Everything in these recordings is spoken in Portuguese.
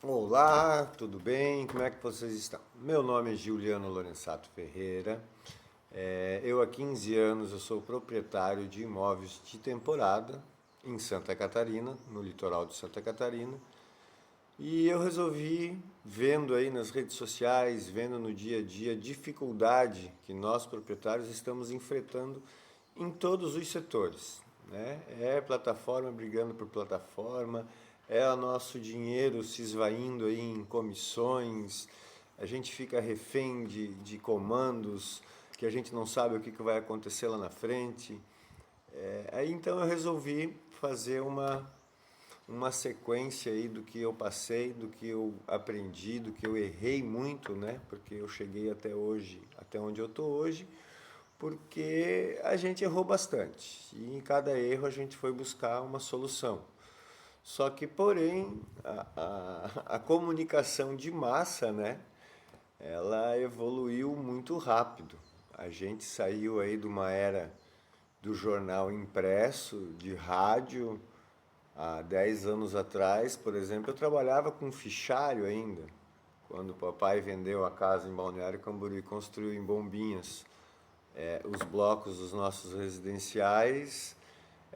Olá, tudo bem? Como é que vocês estão? Meu nome é Giuliano Lorenzato Ferreira. Eu há 15 anos eu sou proprietário de imóveis de temporada em Santa Catarina, no litoral de Santa Catarina. E eu resolvi, vendo aí nas redes sociais, vendo no dia a dia a dificuldade que nós proprietários estamos enfrentando em todos os setores, né? É plataforma brigando por plataforma, é o nosso dinheiro se esvaindo aí em comissões, a gente fica refém de comandos que a gente não sabe o que vai acontecer lá na frente. Aí então eu resolvi fazer uma sequência aí do que eu passei, do que eu aprendi, do que eu errei muito, né? Porque eu cheguei até hoje, até onde eu tô hoje, porque a gente errou bastante. E em cada erro a gente foi buscar uma solução. Só que, porém, a comunicação de massa, né? Ela evoluiu muito rápido. A gente saiu aí de uma era do jornal impresso, de rádio. Há 10 anos atrás, por exemplo, eu trabalhava com fichário ainda. Quando o papai vendeu a casa em Balneário Camboriú e construiu em Bombinhas os blocos dos nossos residenciais,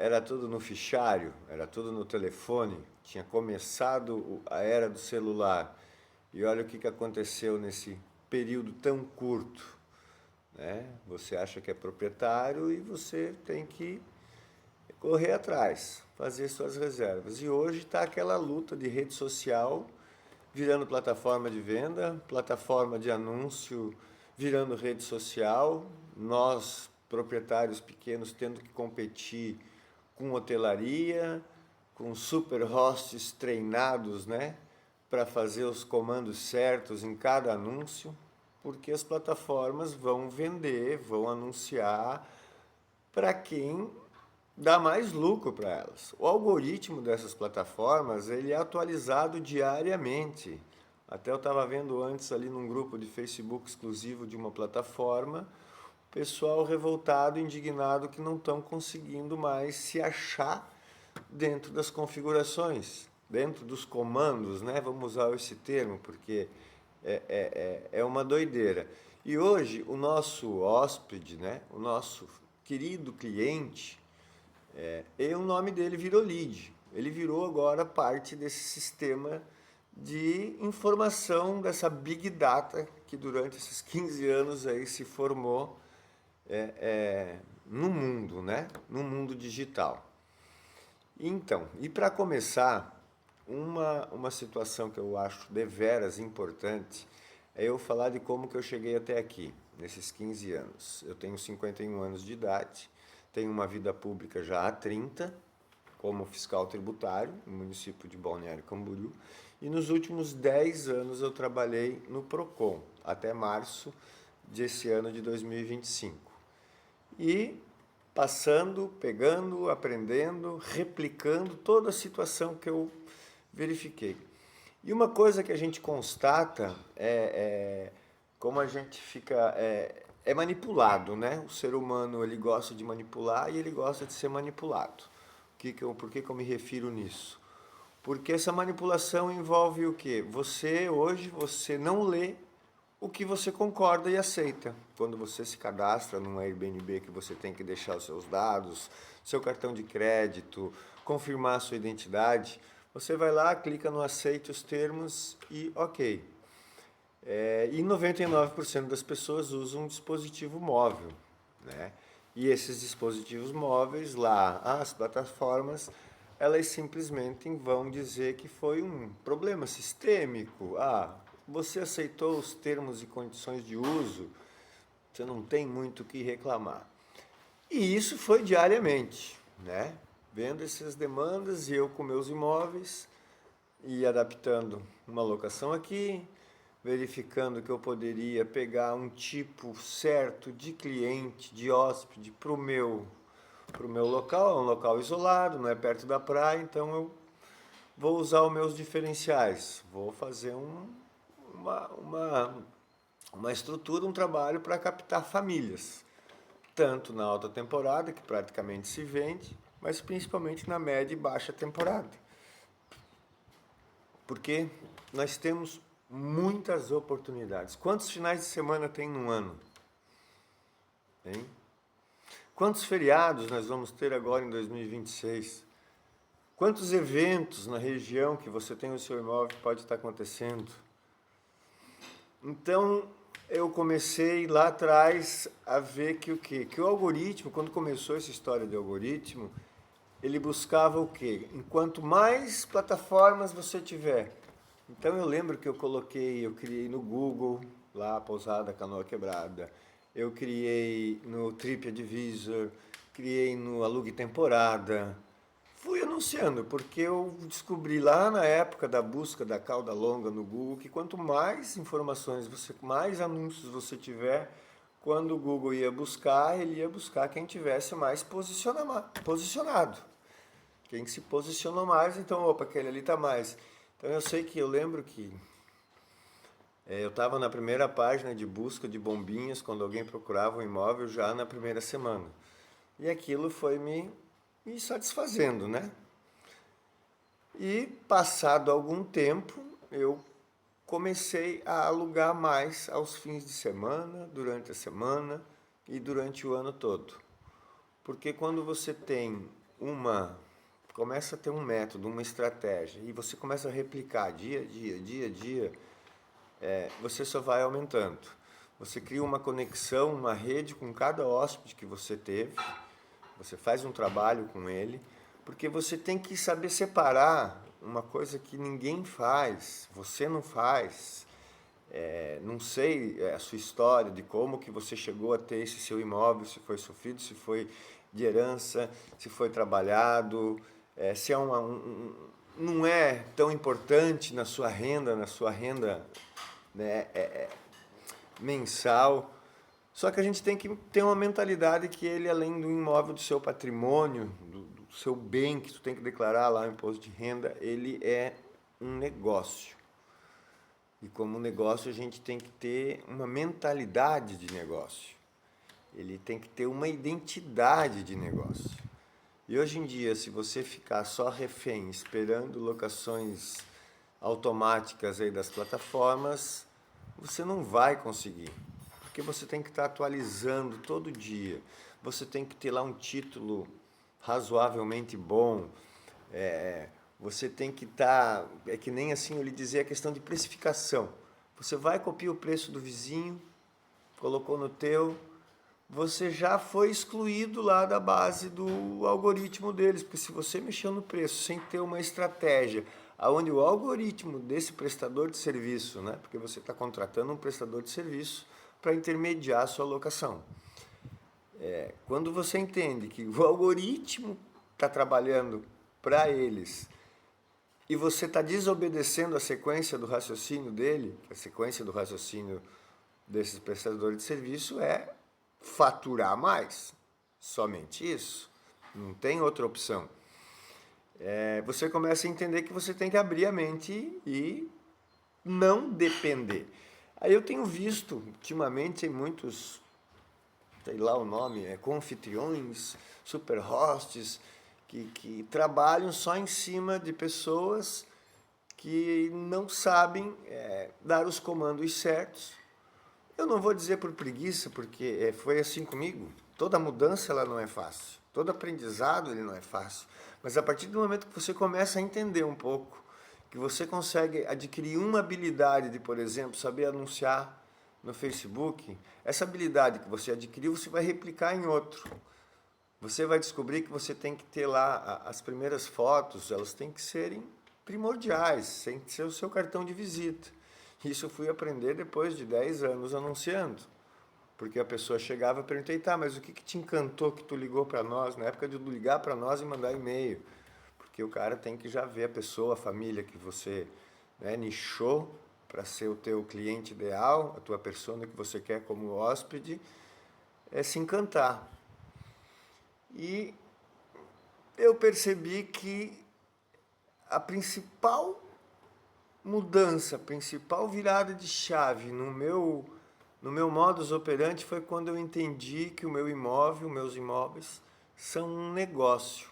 era tudo no fichário, era tudo no telefone. Tinha começado a era do celular. E olha o que aconteceu nesse período tão curto, né? Você acha que é proprietário e você tem que correr atrás, fazer suas reservas. E hoje está aquela luta de rede social virando plataforma de venda, plataforma de anúncio virando rede social, nós, proprietários pequenos, tendo que competir com hotelaria, com super hosts treinados, né, para fazer os comandos certos em cada anúncio, porque as plataformas vão vender, vão anunciar para quem dá mais lucro para elas. O algoritmo dessas plataformas, ele é atualizado diariamente. Até eu estava vendo antes ali num grupo de Facebook exclusivo de uma plataforma, pessoal revoltado, indignado que não estão conseguindo mais se achar dentro das configurações, dentro dos comandos, né? Vamos usar esse termo, porque é uma doideira. E hoje o nosso hóspede, né? O nosso querido cliente, e o nome dele virou lead. Ele virou agora parte desse sistema de informação, dessa big data que durante esses 15 anos aí se formou no mundo, né? No mundo digital. Então, e para começar, uma situação que eu acho deveras importante é eu falar de como que eu cheguei até aqui, nesses 15 anos. Eu tenho 51 anos de idade, tenho uma vida pública já há 30, como fiscal tributário no município de Balneário Camboriú, e nos últimos 10 anos eu trabalhei no Procon, até março desse ano de 2025. E passando, pegando, aprendendo, replicando toda a situação que eu verifiquei. E uma coisa que a gente constata como a gente fica manipulado, né? O ser humano ele gosta de manipular e ele gosta de ser manipulado. Por que eu me refiro nisso? Porque essa manipulação envolve o quê? Você não lê o que você concorda e aceita. Quando você se cadastra num Airbnb que você tem que deixar os seus dados, seu cartão de crédito, confirmar a sua identidade, você vai lá, clica no aceite os termos e ok. E 99% das pessoas usam um dispositivo móvel, né? E esses dispositivos móveis lá, as plataformas, elas simplesmente vão dizer que foi um problema sistêmico. Você aceitou os termos e condições de uso, você não tem muito o que reclamar. E isso foi diariamente, né? Vendo essas demandas e eu com meus imóveis e adaptando uma locação aqui, verificando que eu poderia pegar um tipo certo de cliente, de hóspede para o meu local, é um local isolado, não é perto da praia, então eu vou usar os meus diferenciais, vou fazer uma estrutura, um trabalho para captar famílias, tanto na alta temporada, que praticamente se vende, mas principalmente na média e baixa temporada. Porque nós temos muitas oportunidades. Quantos finais de semana tem no ano? Hein? Quantos feriados nós vamos ter agora em 2026? Quantos eventos na região que você tem o seu imóvel pode estar acontecendo? Então, eu comecei lá atrás a ver que o quê? Que o algoritmo, quando começou essa história de algoritmo, ele buscava o quê? Enquanto mais plataformas você tiver. Então eu lembro que eu criei no Google, lá Pousada Canoa Quebrada. Eu criei no TripAdvisor, criei no Alugue Temporada. Fui anunciando, porque eu descobri lá na época da busca da cauda longa no Google que quanto mais informações mais anúncios você tiver, quando o Google ia buscar, ele ia buscar quem tivesse mais posicionado. Quem se posicionou mais, então, opa, aquele ali está mais. Então eu lembro que eu estava na primeira página de busca de bombinhas quando alguém procurava um imóvel já na primeira semana. E aquilo foi me satisfazendo, né? E passado algum tempo, eu comecei a alugar mais aos fins de semana, durante a semana e durante o ano todo. Porque quando você começa a ter um método, uma estratégia, e você começa a replicar dia a dia, você só vai aumentando. Você cria uma conexão, uma rede com cada hóspede que você teve, você faz um trabalho com ele, porque você tem que saber separar uma coisa que ninguém faz, você não faz. Não sei a sua história, de como que você chegou a ter esse seu imóvel, se foi sofrido, se foi de herança, se foi trabalhado, se é não é tão importante na sua renda, né, mensal. Só que a gente tem que ter uma mentalidade que ele, além do imóvel do seu patrimônio, do seu bem que tu tem que declarar lá no imposto de renda, ele é um negócio. E como negócio a gente tem que ter uma mentalidade de negócio. Ele tem que ter uma identidade de negócio. E hoje em dia, se você ficar só refém, esperando locações automáticas aí das plataformas, você não vai conseguir. Porque você tem que estar atualizando todo dia. Você tem que ter lá um título razoavelmente bom. Você tem que estar... É que nem assim eu lhe dizer a questão de precificação. Você vai copiar o preço do vizinho, colocou no teu, você já foi excluído lá da base do algoritmo deles, porque se você mexeu no preço sem ter uma estratégia, aonde o algoritmo desse prestador de serviço, né, porque você está contratando um prestador de serviço para intermediar a sua locação. Quando você entende que o algoritmo está trabalhando para eles e você está desobedecendo a sequência do raciocínio dele, a sequência do raciocínio desses prestadores de serviço é faturar mais. Somente isso. Não tem outra opção. Você começa a entender que você tem que abrir a mente e não depender. Aí eu tenho visto, ultimamente, em muitos, sei lá o nome, confitriões, super hosts, que trabalham só em cima de pessoas que não sabem dar os comandos certos. Eu não vou dizer por preguiça, porque foi assim comigo. Toda mudança ela não é fácil. Todo aprendizado ele não é fácil. Mas a partir do momento que você começa a entender um pouco, que você consegue adquirir uma habilidade de, por exemplo, saber anunciar no Facebook, essa habilidade que você adquiriu, você vai replicar em outro. Você vai descobrir que você tem que ter lá as primeiras fotos, elas têm que serem primordiais, tem que ser o seu cartão de visita. Isso eu fui aprender depois de 10 anos anunciando. Porque a pessoa chegava e perguntei, tá, mas o que te encantou que tu ligou para nós? Na época de ligar para nós e mandar e-mail. Porque o cara tem que já ver a pessoa, a família que você nichou para ser o teu cliente ideal, a tua persona que você quer como hóspede, se encantar. E eu percebi que a principal mudança, a principal virada de chave no meu modus operandi foi quando eu entendi que o meu imóvel, meus imóveis, são um negócio.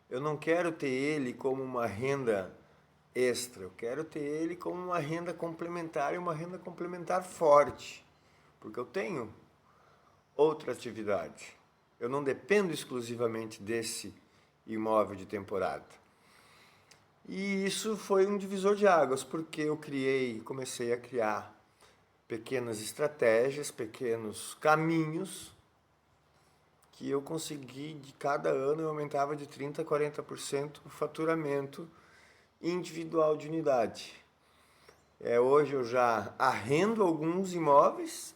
Eu não quero ter ele como uma renda extra, eu quero ter ele como uma renda complementar e uma renda complementar forte, porque eu tenho outra atividade. Eu não dependo exclusivamente desse imóvel de temporada. E isso foi um divisor de águas, porque eu comecei a criar pequenas estratégias, pequenos caminhos que eu consegui, de cada ano eu aumentava de 30% a 40% o faturamento individual de unidade. Hoje eu já arrendo alguns imóveis,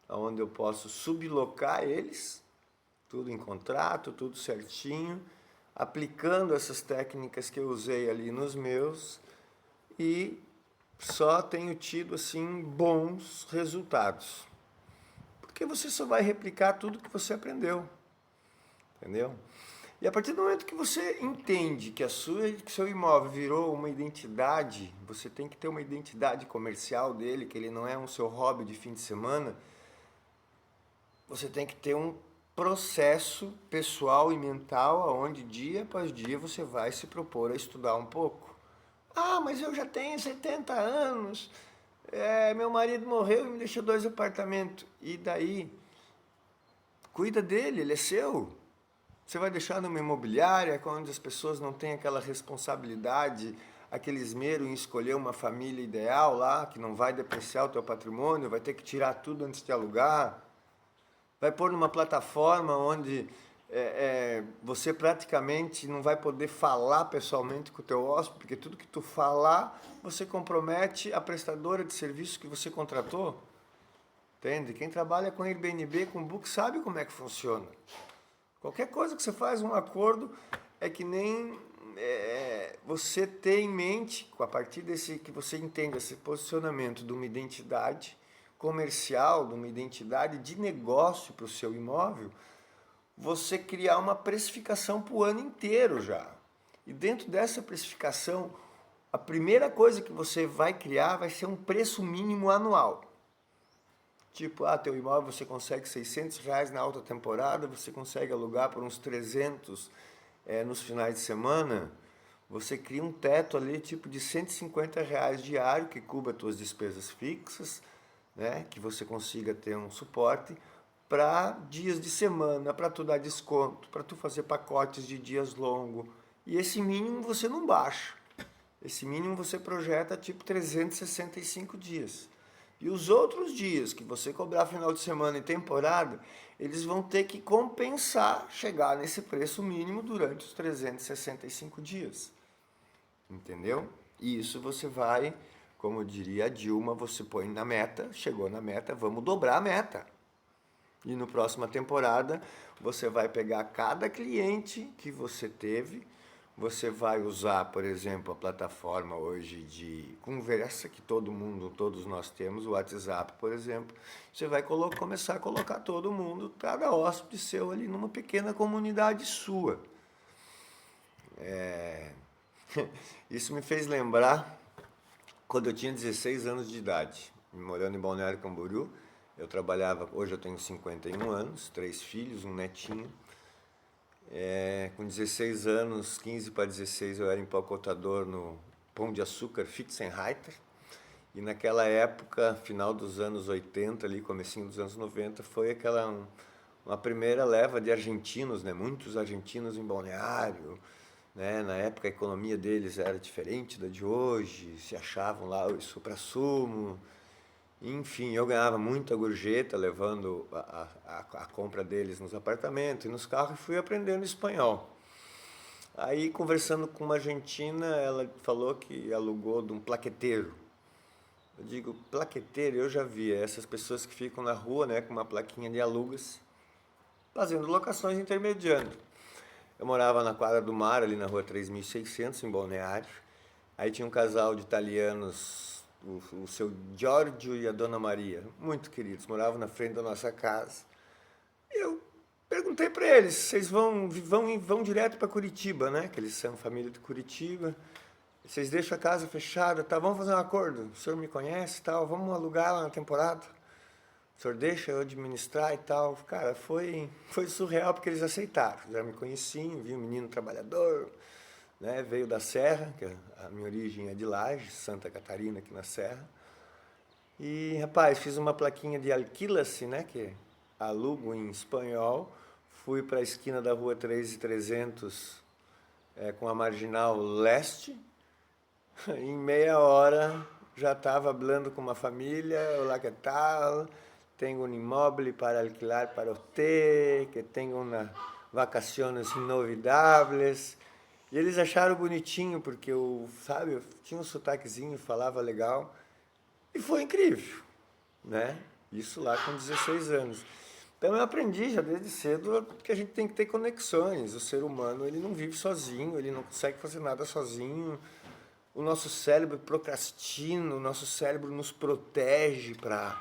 onde eu posso sublocar eles, tudo em contrato, tudo certinho, aplicando essas técnicas que eu usei ali nos meus, e só tenho tido assim bons resultados. Porque você só vai replicar tudo que você aprendeu, entendeu? E a partir do momento que você entende que que seu imóvel virou uma identidade, você tem que ter uma identidade comercial dele, que ele não é um seu hobby de fim de semana, você tem que ter um processo pessoal e mental onde dia após dia você vai se propor a estudar um pouco. Ah, mas eu já tenho 70 anos, meu marido morreu e me deixou 2 apartamentos. E daí? Cuida dele, ele é seu. Você vai deixar numa imobiliária onde as pessoas não têm aquela responsabilidade, aquele esmero em escolher uma família ideal lá, que não vai depreciar o teu patrimônio, vai ter que tirar tudo antes de alugar. Vai pôr numa plataforma onde você praticamente não vai poder falar pessoalmente com o teu hóspede, porque tudo que tu falar, você compromete a prestadora de serviço que você contratou. Entende? Quem trabalha com Airbnb, com Book, sabe como é que funciona. Qualquer coisa que você faz um acordo é que nem você ter em mente, a partir desse que você entende esse posicionamento de uma identidade comercial, de uma identidade de negócio para o seu imóvel, você criar uma precificação para o ano inteiro já. E dentro dessa precificação, a primeira coisa que você vai criar vai ser um preço mínimo anual. Tipo, teu imóvel você consegue R$600 na alta temporada, você consegue alugar por uns 300 nos finais de semana, você cria um teto ali tipo de R$150 diário que cubra as tuas despesas fixas, né? Que você consiga ter um suporte para dias de semana, para tu dar desconto, para tu fazer pacotes de dias longos. E esse mínimo você não baixa. Esse mínimo você projeta tipo 365 dias. E os outros dias que você cobrar final de semana e temporada, eles vão ter que compensar chegar nesse preço mínimo durante os 365 dias. Entendeu? E isso você vai, como diria a Dilma, você põe na meta, chegou na meta, vamos dobrar a meta. E na próxima temporada, você vai pegar cada cliente que você teve, você vai usar, por exemplo, a plataforma hoje de conversa que todos nós temos, o WhatsApp, por exemplo. Você vai começar a colocar todo mundo, cada hóspede seu ali numa pequena comunidade sua. Isso me fez lembrar quando eu tinha 16 anos de idade, morando em Balneário Camboriú. Eu trabalhava, hoje eu tenho 51 anos, 3 filhos, um netinho. Com 16 anos, 15 para 16, eu era empacotador no Pão de Açúcar Fitzenreiter. E naquela época, final dos anos 80, ali, comecinho dos anos 90, foi uma primeira leva de argentinos, né? Muitos argentinos em Balneário. Né? Na época a economia deles era diferente da de hoje, se achavam lá o suprassumo. Enfim, eu ganhava muita gorjeta levando a compra deles nos apartamentos e nos carros e fui aprendendo espanhol. Aí, conversando com uma argentina, ela falou que alugou de um plaqueteiro. Eu digo, plaqueteiro, eu já vi, essas pessoas que ficam na rua, né, com uma plaquinha de alugas, fazendo locações intermediando. Eu morava na Quadra do Mar, ali na rua 3600, em Balneário. Aí tinha um casal de italianos, o seu Giorgio e a Dona Maria, muito queridos, moravam na frente da nossa casa. Eu perguntei para eles, vocês vão direto para Curitiba, né? Que eles são família de Curitiba. Vocês deixam a casa fechada, tá? Vamos fazer um acordo. O senhor me conhece, tal? Vamos alugar lá na temporada. O senhor deixa eu administrar e tal. Cara, foi surreal porque eles aceitaram. Já me conheciam, vi um menino trabalhador, né? Veio da Serra, que a minha origem é de Lages, Santa Catarina, aqui na Serra. E, rapaz, fiz uma plaquinha de alquila-se, né? Que é alugo em espanhol. Fui para a esquina da rua 3300, com a Marginal Leste. Em meia hora já estava falando com uma família. Olá, que tal? Tenho um imóvel para alquilar para você, que tenho umas vacações inovidáveis. E eles acharam bonitinho, porque eu, sabe, eu tinha um sotaquezinho, falava legal. E foi incrível, né? Isso lá com 16 anos. Então eu aprendi já desde cedo que a gente tem que ter conexões. O ser humano, ele não vive sozinho, ele não consegue fazer nada sozinho. O nosso cérebro procrastina, o nosso cérebro nos protege para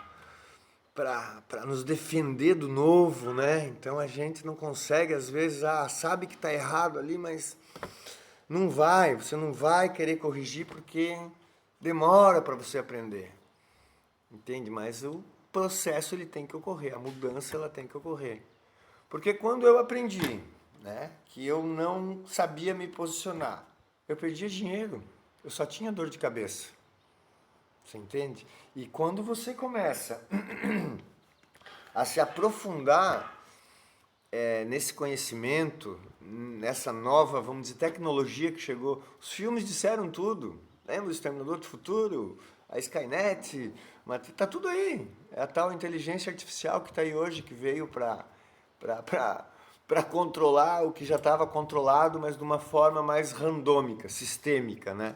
nos defender do novo, né? Então a gente não consegue, às vezes, sabe que está errado ali, mas não vai, você não vai querer corrigir porque demora para você aprender. Entende? Mas o processo ele tem que ocorrer, a mudança ela tem que ocorrer. Porque quando eu aprendi, né, que eu não sabia me posicionar, eu perdia dinheiro, eu só tinha dor de cabeça. Você entende? E quando você começa a se aprofundar nesse conhecimento, nessa nova, vamos dizer, tecnologia que chegou, os filmes disseram tudo. Lembra do Exterminador do Futuro? A Skynet, mas tá tudo aí. É a tal inteligência artificial que está aí hoje, que veio para controlar o que já estava controlado, mas de uma forma mais randômica, sistêmica, né?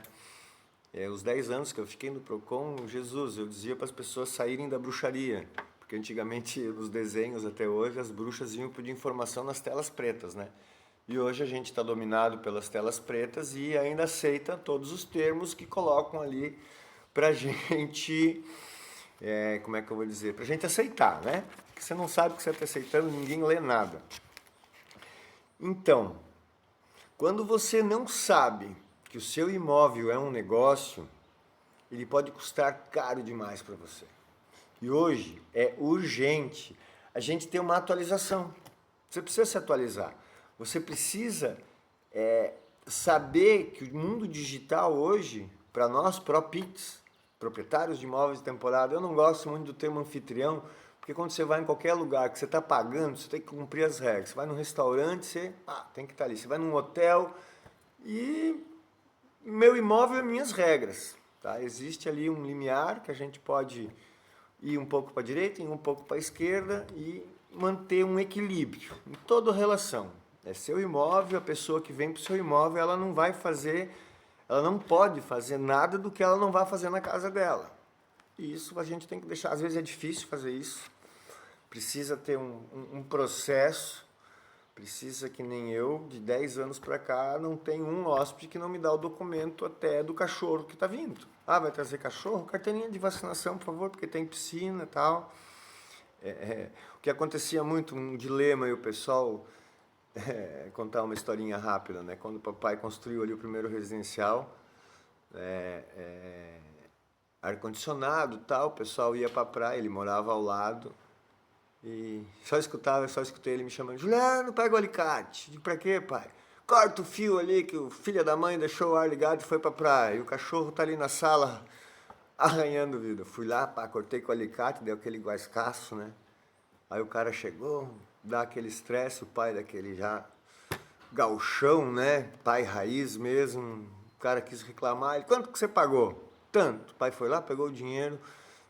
Os 10 anos que eu fiquei no Procon, Jesus, eu dizia para as pessoas saírem da bruxaria. Porque antigamente, nos desenhos até hoje, as bruxas iam pedir informação nas telas pretas, né? E hoje a gente está dominado pelas telas pretas e ainda aceita todos os termos que colocam ali pra gente, como é que eu vou dizer? Pra gente aceitar, né? Porque você não sabe o que você está aceitando, ninguém lê nada. Então, quando você não sabe que o seu imóvel é um negócio, ele pode custar caro demais para você. E hoje é urgente a gente ter uma atualização. Você precisa se atualizar. Você precisa saber que o mundo digital hoje, para nós ProPits, proprietários de imóveis de temporada, eu não gosto muito do termo anfitrião, porque quando você vai em qualquer lugar que você está pagando, você tem que cumprir as regras. Você vai num restaurante, você tem que estar ali. Você vai num hotel e meu imóvel é minhas regras. Tá? Existe ali um limiar que a gente pode ir um pouco para a direita e um pouco para a esquerda e manter um equilíbrio em toda relação. É seu imóvel, a pessoa que vem para o seu imóvel, ela não vai fazer, ela não pode fazer nada do que ela não vai fazer na casa dela. E isso a gente tem que deixar, às vezes é difícil fazer isso, precisa ter um processo, precisa que nem eu, de 10 anos para cá, não tem um hóspede que não me dá o documento até do cachorro que está vindo. Vai trazer cachorro? Carteirinha de vacinação, por favor, porque tem piscina e tal. O que acontecia muito, um dilema, e o pessoal, contar uma historinha rápida, né? Quando o papai construiu ali o primeiro residencial, ar-condicionado e tal, o pessoal ia para a praia, ele morava ao lado, e só escutei ele me chamando, Juliano, pega o alicate. Digo, pra quê, pai? Corta o fio ali que o filho da mãe deixou o ar ligado e foi pra praia. E o cachorro tá ali na sala arranhando vida. Fui lá, cortei com o alicate, deu aquele guascaço, né? Aí o cara chegou, dá aquele estresse, o pai daquele já gauchão, né? Pai raiz mesmo. O cara quis reclamar. Ele, quanto que você pagou? Tanto. O pai foi lá, pegou o dinheiro,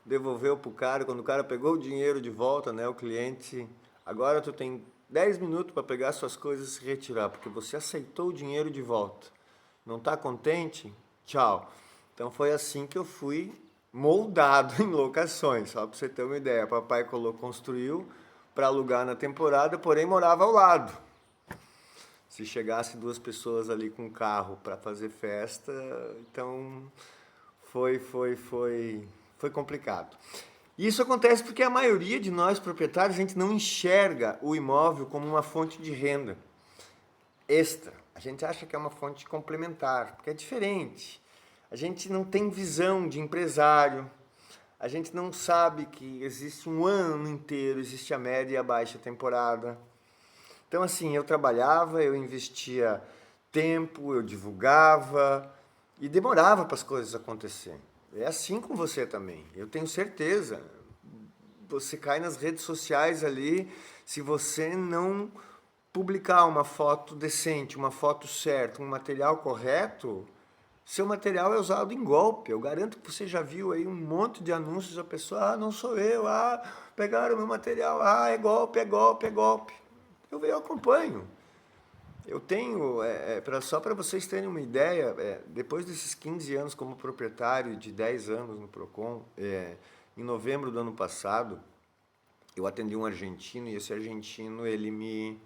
devolveu pro cara. Quando o cara pegou o dinheiro de volta, né? O cliente, agora tu tem 10 minutos para pegar suas coisas e se retirar, porque você aceitou o dinheiro de volta. Não está contente? Tchau. Então foi assim que eu fui moldado em locações, só para você ter uma ideia. Papai construiu para alugar na temporada, porém morava ao lado. Se chegasse 2 pessoas ali com carro para fazer festa, então foi complicado. Isso acontece porque a maioria de nós proprietários, a gente não enxerga o imóvel como uma fonte de renda extra. A gente acha que é uma fonte complementar, porque é diferente. A gente não tem visão de empresário, a gente não sabe que existe um ano inteiro, existe a média e a baixa temporada. Então, assim, eu trabalhava, eu investia tempo, eu divulgava e demorava para as coisas acontecerem. É assim com você também, eu tenho certeza. Você cai nas redes sociais ali, se você não publicar uma foto decente, uma foto certa, um material correto, seu material é usado em golpe. Eu garanto que você já viu aí um monte de anúncios, a pessoa, não sou eu, pegaram meu material, é golpe, é golpe, é golpe. Eu acompanho. Eu tenho, só para vocês terem uma ideia, depois desses 15 anos como proprietário, de 10 anos no Procon, em novembro do ano passado, eu atendi um argentino e esse argentino, ele me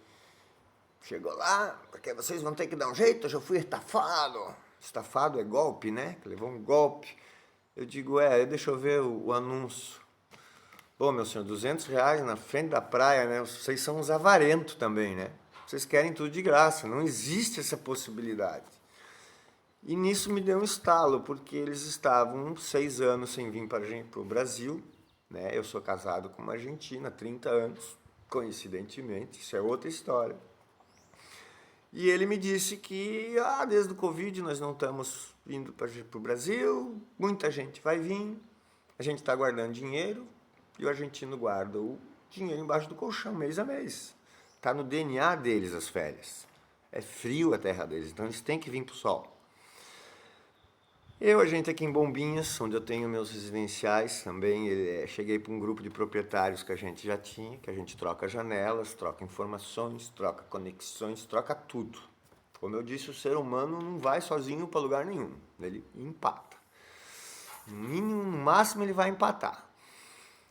chegou lá, porque vocês vão ter que dar um jeito, eu já fui estafado. Estafado é golpe, né? Levou um golpe. Eu digo, deixa eu ver o anúncio. Pô, meu senhor, R$ 200 na frente da praia, né? Vocês são uns avarentos também, né? Vocês querem tudo de graça, não existe essa possibilidade. E nisso me deu um estalo, porque eles estavam 6 anos sem vir para o Brasil, né? Eu sou casado com uma argentina há 30 anos, coincidentemente, isso é outra história. E ele me disse que, desde o Covid nós não estamos indo para o Brasil, muita gente vai vir, a gente está guardando dinheiro, e o argentino guarda o dinheiro embaixo do colchão, mês a mês. Está no DNA deles as férias. É frio a terra deles, então eles têm que vir para o sol. A gente aqui em Bombinhas, onde eu tenho meus residenciais também, cheguei para um grupo de proprietários que a gente já tinha, que a gente troca janelas, troca informações, troca conexões, troca tudo. Como eu disse, o ser humano não vai sozinho para lugar nenhum, ele empata. No mínimo, no máximo, ele vai empatar.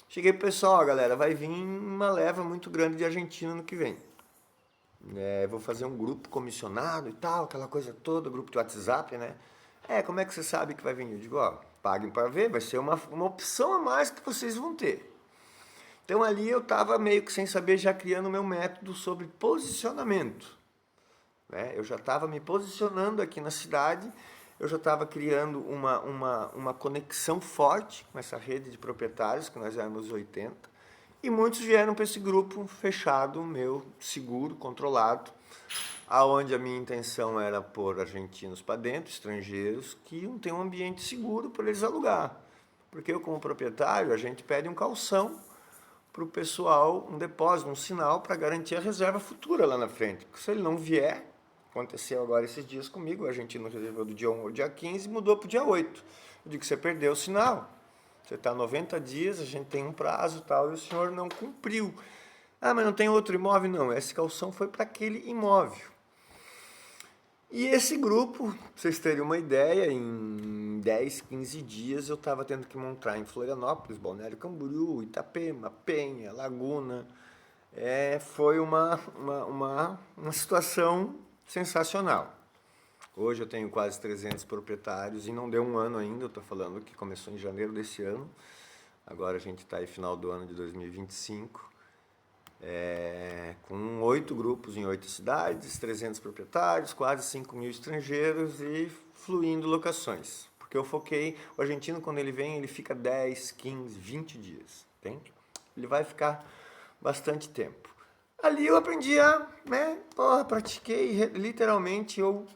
Cheguei pro pessoal, galera, vai vir uma leva muito grande de argentino no que vem. Vou fazer um grupo comissionado e tal, aquela coisa toda, grupo de WhatsApp, né? Como é que você sabe que vai vir? Eu digo, paguem para ver, vai ser uma opção a mais que vocês vão ter. Então ali eu estava meio que sem saber, já criando o meu método sobre posicionamento. Eu já estava me posicionando aqui na cidade, eu já estava criando uma conexão forte com essa rede de proprietários, que nós éramos 80, e muitos vieram para esse grupo fechado, meu, seguro, controlado, aonde a minha intenção era pôr argentinos para dentro, estrangeiros, que não tem um ambiente seguro para eles alugar. Porque eu, como proprietário, a gente pede um calção para o pessoal, um depósito, um sinal para garantir a reserva futura lá na frente. Porque se ele não vier, aconteceu agora esses dias comigo, o argentino reservou do dia 1 ao dia 15 e mudou para o dia 8. Eu digo que você perdeu o sinal. Você está 90 dias, a gente tem um prazo e tal, e o senhor não cumpriu. Mas não tem outro imóvel? Não, esse calção foi para aquele imóvel. E esse grupo, pra vocês terem uma ideia, em 10, 15 dias eu estava tendo que montar em Florianópolis, Balneário Camboriú, Itapema, Penha, Laguna. Foi uma situação sensacional. Hoje eu tenho quase 300 proprietários e não deu um ano ainda, eu estou falando que começou em janeiro desse ano. Agora a gente está aí final do ano de 2025. Com 8 grupos em 8 cidades, 300 proprietários, quase 5 mil estrangeiros e fluindo locações. Porque eu foquei, o argentino quando ele vem, ele fica 10, 15, 20 dias, entende? Ele vai ficar bastante tempo. Ali eu aprendi pratiquei, literalmente eu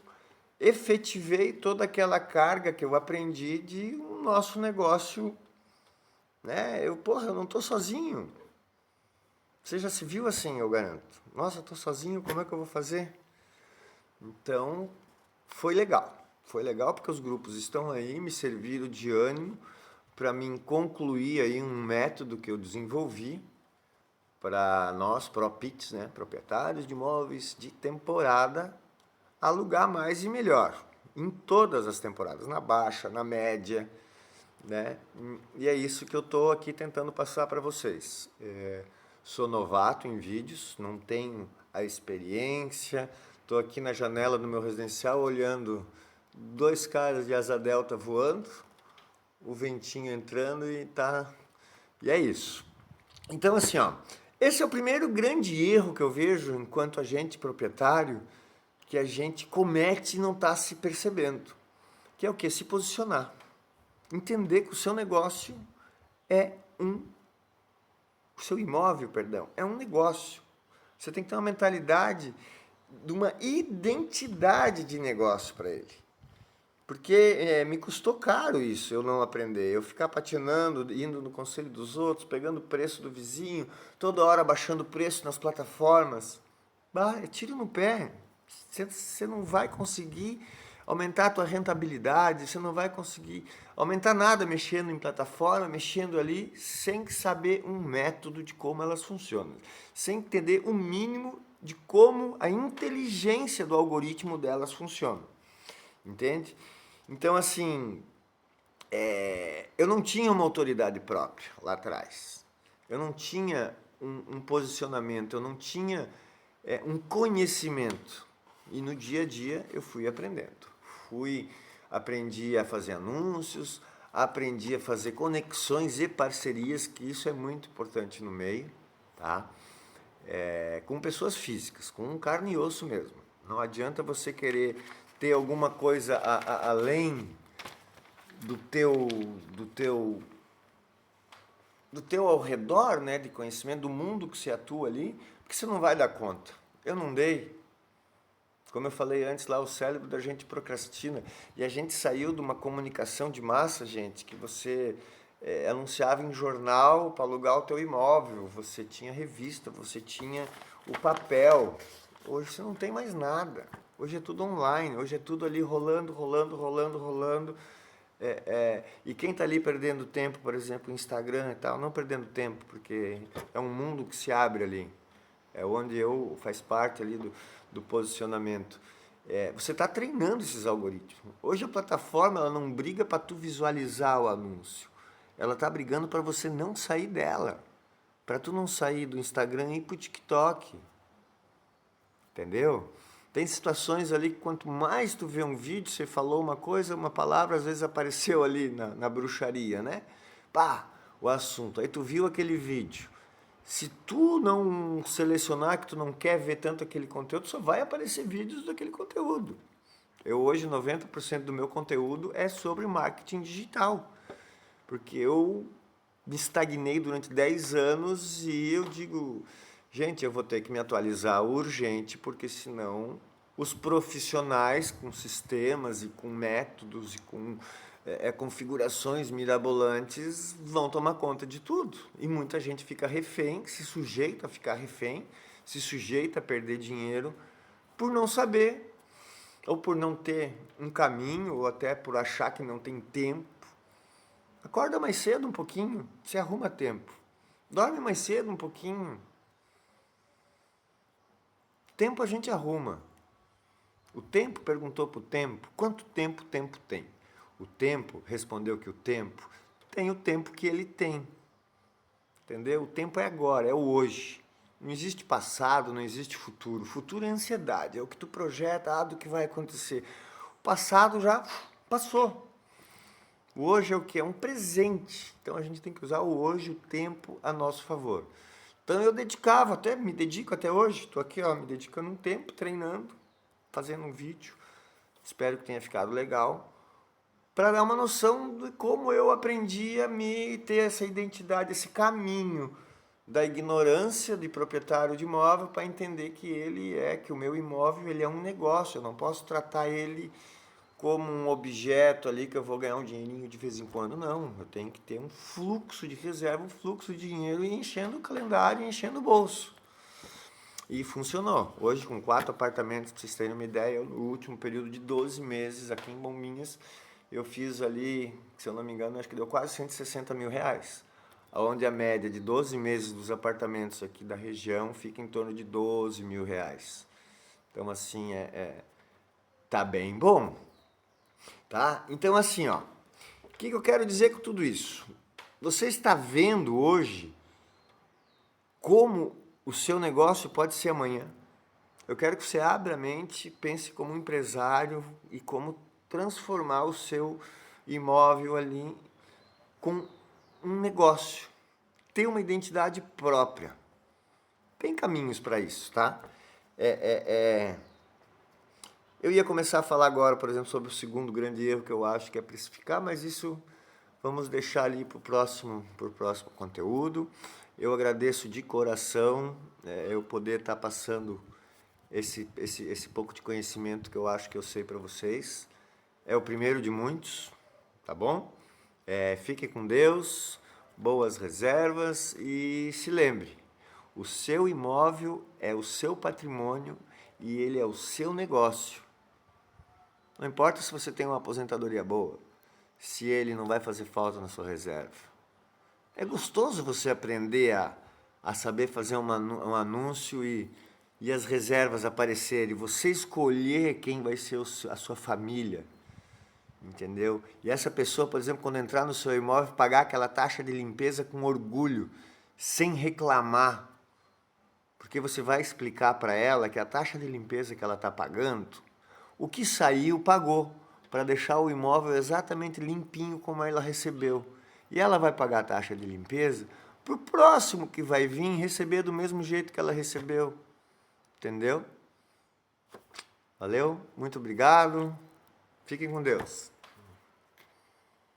efetivei toda aquela carga que eu aprendi de um nosso negócio, eu não estou sozinho. Você já se viu assim, eu garanto. Nossa, estou sozinho, como é que eu vou fazer? Então, foi legal. Foi legal porque os grupos estão aí, me serviram de ânimo para mim concluir aí um método que eu desenvolvi para nós, ProPits, proprietários de imóveis de temporada, alugar mais e melhor. Em todas as temporadas, na baixa, na média, E é isso que eu estou aqui tentando passar para vocês. Sou novato em vídeos, não tenho a experiência, estou aqui na janela do meu residencial olhando 2 caras de asa delta voando, o ventinho entrando e é isso. Então assim, esse é o primeiro grande erro que eu vejo enquanto agente proprietário, que a gente comete e não está se percebendo, que é o quê? Se posicionar. Entender que o seu negócio o seu imóvel, é um negócio. Você tem que ter uma mentalidade de uma identidade de negócio para ele. Porque me custou caro isso, eu não aprender. Eu ficar patinando, indo no conselho dos outros, pegando o preço do vizinho, toda hora baixando o preço nas plataformas. É tiro no pé. Você não vai conseguir aumentar a tua rentabilidade, você não vai conseguir aumentar nada mexendo em plataforma, mexendo ali, sem saber um método de como elas funcionam. Sem entender o mínimo de como a inteligência do algoritmo delas funciona. Entende? Então, assim, eu não tinha uma autoridade própria lá atrás. Eu não tinha um posicionamento, eu não tinha um conhecimento. E no dia a dia eu fui aprendendo. Aprendi a fazer anúncios, aprendi a fazer conexões e parcerias, que isso é muito importante no meio, tá? Com pessoas físicas, com carne e osso mesmo. Não adianta você querer ter alguma coisa além do teu ao redor, né, de conhecimento do mundo que você atua ali, porque você não vai dar conta. Eu não dei. Como eu falei antes lá, o cérebro da gente procrastina. E a gente saiu de uma comunicação de massa, gente, que você anunciava em jornal para alugar o teu imóvel, você tinha revista, você tinha o papel. Hoje você não tem mais nada. Hoje é tudo online, hoje é tudo ali rolando, rolando, rolando, rolando. E quem está ali perdendo tempo, por exemplo, no Instagram e tal, não perdendo tempo, porque é um mundo que se abre ali. É onde faz parte ali do posicionamento. Você está treinando esses algoritmos. Hoje a plataforma ela não briga para tu visualizar o anúncio. Ela está brigando para você não sair dela. Para tu não sair do Instagram e ir para o TikTok. Entendeu? Tem situações ali que quanto mais tu vê um vídeo, você falou uma coisa, uma palavra, às vezes apareceu ali na bruxaria, né? Pá, o assunto. Aí tu viu aquele vídeo. Se tu não selecionar que tu não quer ver tanto aquele conteúdo, só vai aparecer vídeos daquele conteúdo. Eu hoje, 90% do meu conteúdo é sobre marketing digital. Porque eu me estagnei durante 10 anos e eu digo, gente, eu vou ter que me atualizar urgente, porque senão os profissionais com sistemas e com métodos e com configurações mirabolantes vão tomar conta de tudo. E muita gente fica refém, se sujeita a ficar refém, se sujeita a perder dinheiro por não saber, ou por não ter um caminho, ou até por achar que não tem tempo. Acorda mais cedo um pouquinho, se arruma tempo. Dorme mais cedo um pouquinho. Tempo a gente arruma. O tempo perguntou para o tempo, quanto tempo o tempo tem? O tempo respondeu que o tempo tem o tempo que ele tem. Entendeu? O tempo é agora, é o hoje. Não existe passado, não existe futuro. O futuro é ansiedade, é o que tu projeta do que vai acontecer. O passado já passou. O hoje é o que? É um presente. Então a gente tem que usar o hoje, o tempo a nosso favor. Então eu me dedico até hoje. Estou aqui, me dedicando um tempo, treinando, fazendo um vídeo. Espero que tenha ficado legal. Para dar uma noção de como eu aprendi a me ter essa identidade, esse caminho da ignorância de proprietário de imóvel para entender que o meu imóvel ele é um negócio. Eu não posso tratar ele como um objeto ali que eu vou ganhar um dinheirinho de vez em quando. Não, eu tenho que ter um fluxo de reserva, um fluxo de dinheiro e enchendo o calendário, enchendo o bolso. E funcionou. Hoje, com 4 apartamentos, para vocês terem uma ideia, no último período de 12 meses aqui em Bombinhas, eu fiz ali, se eu não me engano, acho que deu quase 160 mil reais. Onde a média de 12 meses dos apartamentos aqui da região fica em torno de 12 mil reais. Então, assim, tá bem bom. Tá? Então, assim, o que eu quero dizer com tudo isso? Você está vendo hoje como o seu negócio pode ser amanhã. Eu quero que você abra a mente, pense como um empresário e como transformar o seu imóvel ali com um negócio. Ter uma identidade própria. Tem caminhos para isso, tá? Eu ia começar a falar agora, por exemplo, sobre o segundo grande erro que eu acho que é precificar, mas isso vamos deixar ali para o próximo conteúdo. Eu agradeço de coração eu poder estar passando esse pouco de conhecimento que eu acho que eu sei para vocês. É o primeiro de muitos, tá bom? Fique com Deus, boas reservas e se lembre, o seu imóvel é o seu patrimônio e ele é o seu negócio. Não importa se você tem uma aposentadoria boa, se ele não vai fazer falta na sua reserva. É gostoso você aprender a saber fazer um anúncio e as reservas aparecerem, você escolher quem vai ser a sua família. Entendeu? E essa pessoa, por exemplo, quando entrar no seu imóvel, pagar aquela taxa de limpeza com orgulho, sem reclamar. Porque você vai explicar para ela que a taxa de limpeza que ela está pagando, o que saiu, pagou, para deixar o imóvel exatamente limpinho como ela recebeu. E ela vai pagar a taxa de limpeza para o próximo que vai vir receber do mesmo jeito que ela recebeu. Entendeu? Valeu? Muito obrigado. Fiquem com Deus.